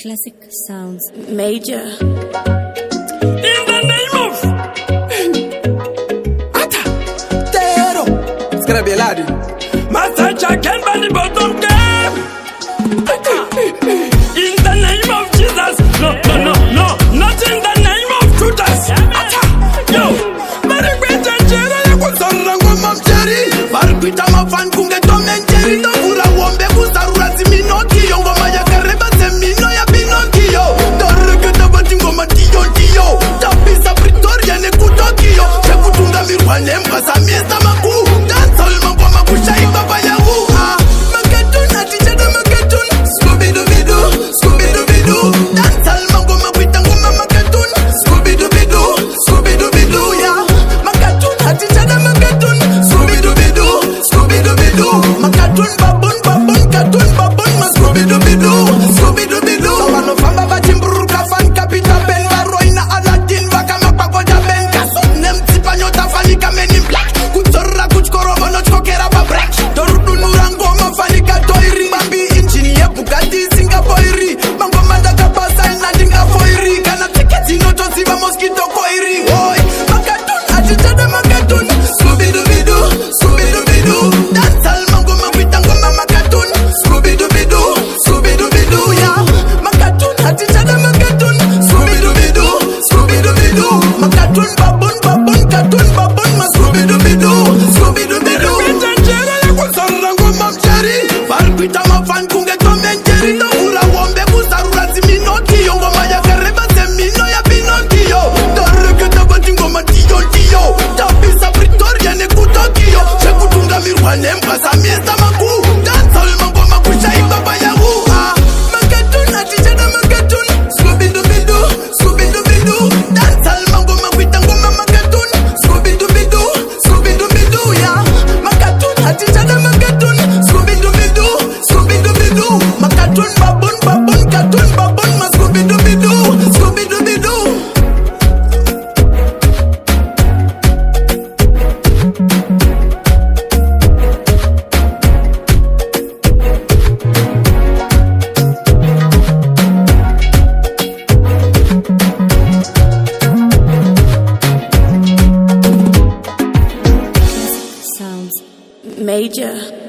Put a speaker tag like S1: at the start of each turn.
S1: Classic sounds major.
S2: In the name of Ata
S3: Tero Scarabellari
S2: Masacha Kembani bottom game. In the name of Jesus. No, not in the name of Judas. Ata yo Mari kweta jera ya kusarra ngoma mcheri Mari kwita mafan kunge tomenjeri Ndavura wombe kusarura ziminoti Ngoma ya kareba semino ya Pinocchio Torreketa bati ngoma tiyo Tapisa Pretoria ne kutokio Chekutunga mirwane mbasa miesta maku Dancehall mambo makusha ibaba ya uha Maketun atichada maketun Scooby-Doo-Bidoo, Scooby-Doo-Bidoo Dancehall mambo makwita ngoma maketun Scooby-Doo-Bidoo, Scooby-Doo-Bidoo ya Maketun atichada maketun Scooby-Doo-Bidoo, Scooby-Doo-Bidoo Maketun babun katun babun ma Scooby-Doo-Bidoo, Scooby-Doo-Bidoo Sawano famba bachimburu kafan kapita ben Baroina Aladdin baka mapagoja ben Kasot nemtipa nyota fani kameni black Kutorra kuchkorobo no chkokera babrek Dorudu nurango mafanika toiri Bambi inchini ya Bugatti Singapoiri Mango mandaka basa inandinga foiri Kana tiketi noto siba mosquito koiri Woy, makatun atichada makatun Scooby-Doo-Bidoo, Scooby-Doo-Bidoo Dancehall mango mawita ngoma makatun Scooby-Doo-Bidoo, Scooby-Doo-Bidoo ya Makatun atichada makatun Scooby-Doo-Bidoo, Scooby-Doo-Bidoo Makatun babun katun babun ma Scooby-Doo-Bidoo, Scooby-Doo-Bidoo Jera ya kusarra ngoma mcheri Barkwita mafan kunge tomenjeri Ndavura wombe kusarura ziminotio Ngoma ya kareba semino ya Pinocchio Torreketa bati ngoma tiyo Tapisa Pretoria ne kutokio Chekutunga mirwane mbasa miesta maku Dancehall mambo makusha ibaba ya uha Maketun atichada maketun Scooby-Doo-Bidoo, Scooby-Doo-Bidoo Dancehall mambo makwita ngoma maketun Scooby-Doo-Bidoo, Scooby-Doo-Bidoo ya Maketun atichada maketun Scooby-Doo-Bidoo, Scooby-Doo-Bidoo Maketun babun katun babun ma Scooby-Doo-Bidoo, Scooby-Doo-Bidoo
S1: Sounds major.